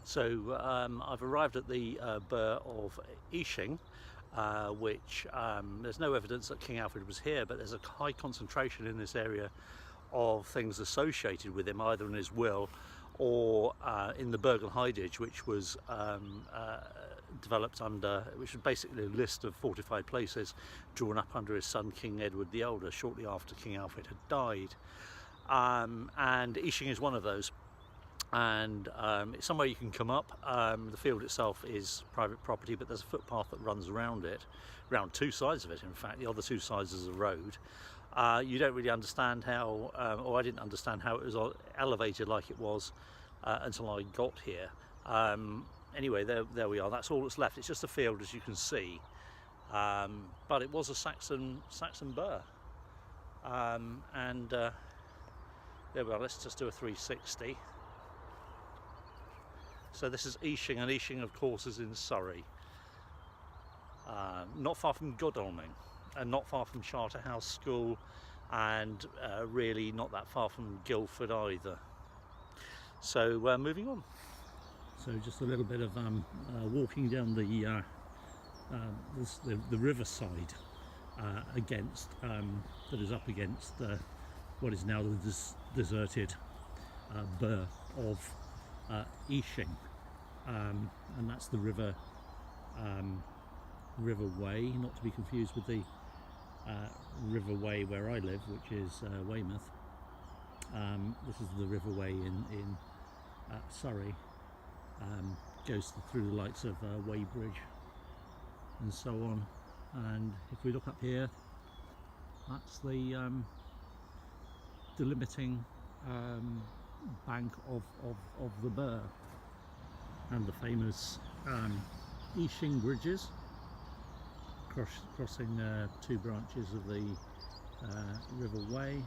So I've arrived at the burh of Ishing, which there's no evidence that King Alfred was here, but there's a high concentration in this area of things associated with him, either in his will or in the Burgh Hidage, which was developed under, which was basically a list of fortified places drawn up under his son King Edward the Elder shortly after King Alfred had died. And Ishing is one of those. And it's somewhere you can come up. The field itself is private property, but there's a footpath that runs around it, around two sides of it in fact. The other two sides is a road. You don't really understand how, or I didn't understand how it was elevated like it was until I got here. Anyway, there we are. That's all that's left. It's just a field, as you can see, but it was a Saxon burh. There we are. Let's just do a 360. So this is Ishing, and Ishing of course is in Surrey, not far from Godalming and not far from Charterhouse School, and really not that far from Guildford either. So moving on. So just a little bit of walking down the riverside against that is up against what is now the deserted burh of Ishing, and that's the river Way, not to be confused with the River Way where I live, which is Weymouth. This is the River Way in Surrey. Goes through the likes of Weybridge and so on. And if we look up here, that's the delimiting bank of the burh, and the famous Ishing bridges crossing two branches of the River Way.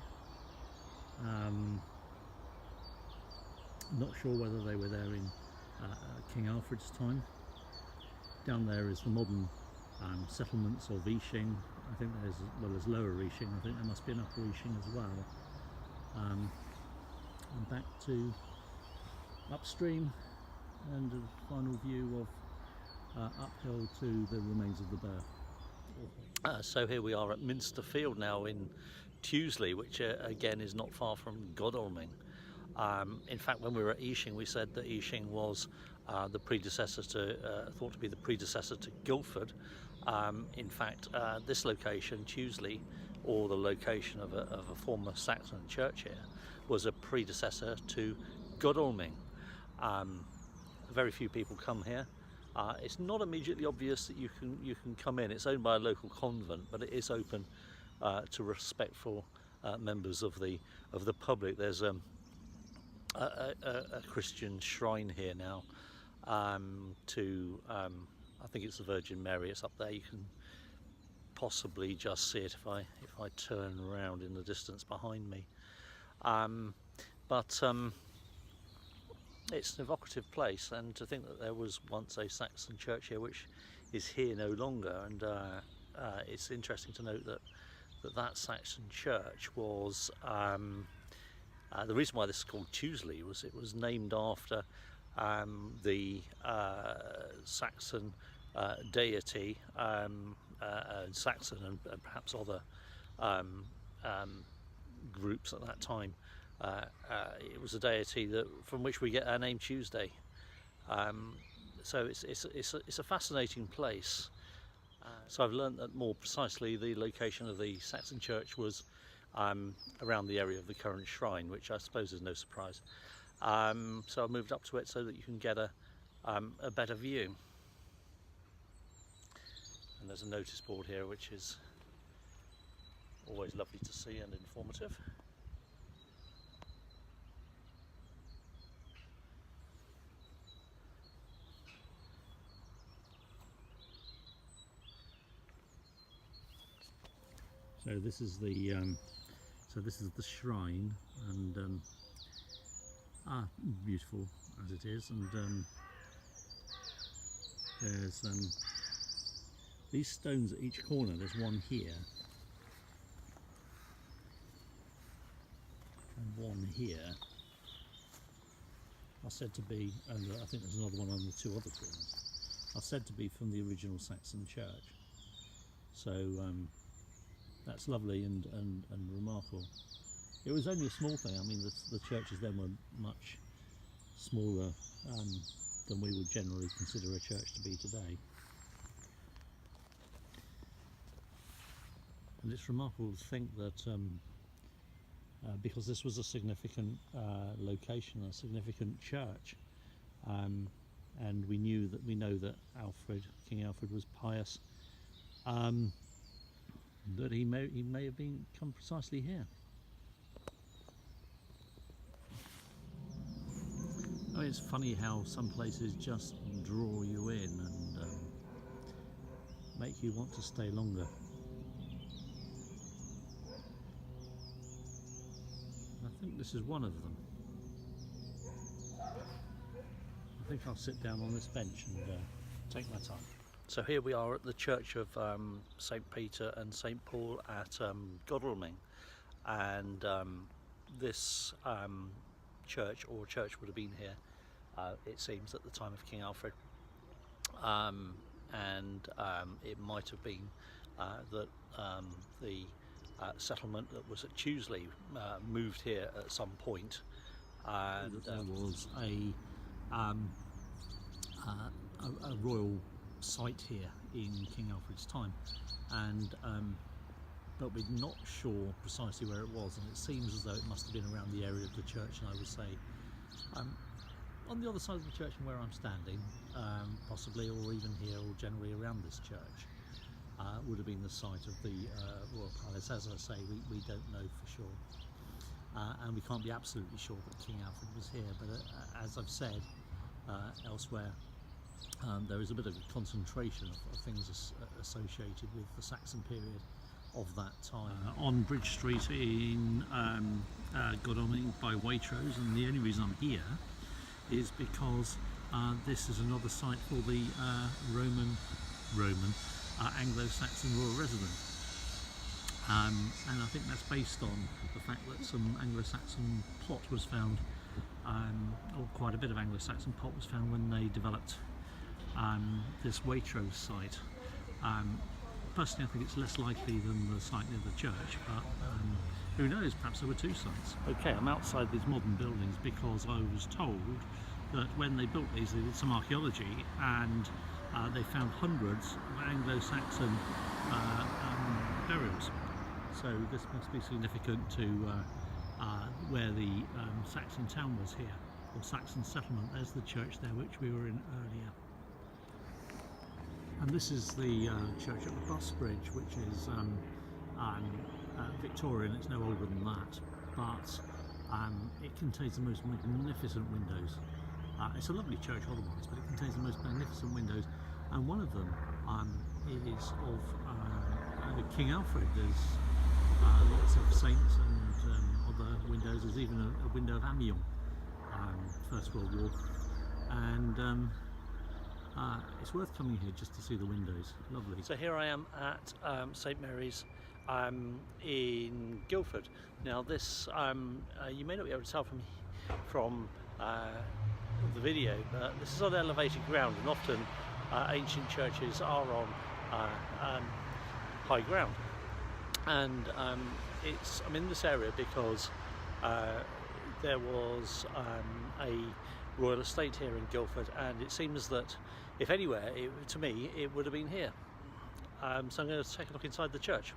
Not sure whether they were there in King Alfred's time. Down there is the modern settlements of Ishing. I think there's, well, there's lower Ishing. I think there must be an upper Ishing as well. And back to upstream, and a final view of uphill to the remains of the burh. So here we are at Minster Field now in Tuesley, which again is not far from Godalming. In fact, when we were at Ishing, we said that Ishing was the predecessor to, thought to be the predecessor to Guildford. In fact, this location, Tuesley, or the location of a former Saxon church here, was a predecessor to Godalming. Very few people come here. It's not immediately obvious that you can come in. It's owned by a local convent, but it is open to respectful members of the public. There's a Christian shrine here now to I think it's the Virgin Mary. It's up there. You can possibly just see it if I turn around in the distance behind me. It's an evocative place, and to think that there was once a Saxon church here, which is here no longer, and it's interesting to note that Saxon church was the reason why this is called Tuesley was it was named after the Saxon deity, Saxon and perhaps other groups at that time. It was a deity from which we get our name Tuesday. So it's a fascinating place. So I've learned that more precisely the location of the Saxon church was around the area of the current shrine, which I suppose is no surprise. So I moved up to it so that you can get a better view. And there's a notice board here, which is always lovely to see and informative. So this is the shrine, and beautiful as it is, and there's these stones at each corner. There's one here and one here. are said to be, and I think there's another one on the two other corners, are said to be from the original Saxon church. So that's lovely and remarkable. It was only a small thing. I mean, the churches then were much smaller than we would generally consider a church to be today. And it's remarkable to think that because this was a significant location, a significant church, and we know that King Alfred was pious, that he may have come precisely here. I mean, it's funny how some places just draw you in and make you want to stay longer. I think this is one of them. I think I'll sit down on this bench and take my time. So here we are at the Church of St. Peter and St. Paul at Godalming, and this church would have been here, it seems, at the time of King Alfred, and it might have been that the settlement that was at Chewsley moved here at some point, and there was a royal site here in King Alfred's time, and but we're not sure precisely where it was, and it seems as though it must have been around the area of the church, and I would say on the other side of the church from where I'm standing, possibly, or even here, or generally around this church, would have been the site of the royal palace. As I say, we don't know for sure, and we can't be absolutely sure that King Alfred was here, but as I've said elsewhere, there is a bit of a concentration of things associated with the Saxon period of that time. On Bridge Street in Godalming by Waitrose, and the only reason I'm here is because this is another site for the Roman Anglo-Saxon royal residence, and I think that's based on the fact that some Anglo-Saxon plot was found, or quite a bit of Anglo-Saxon plot was found when they developed this Waitrose site. Personally, I think it's less likely than the site near the church, but who knows, perhaps there were two sites. Okay, I'm outside these modern buildings because I was told that when they built these, they did some archaeology, and they found hundreds of Anglo-Saxon burials. So this must be significant to where the Saxon town was here, or Saxon settlement. There's the church there, which we were in earlier. And this is the church at the bus bridge, which is Victorian. It's no older than that, but it contains the most magnificent windows. It's a lovely church otherwise, but it contains the most magnificent windows, and one of them is of King Alfred. There's lots of saints and other windows. There's even a window of Amiens, First World War, and it's worth coming here just to see the windows. Lovely. So here I am at St Mary's in Guildford. Now this, you may not be able to tell from the video, but this is on elevated ground, and often ancient churches are on high ground. And I'm in this area because there was a royal estate here in Guildford, and it seems that if anywhere, to me, it would have been here. So I'm going to take a look inside the church.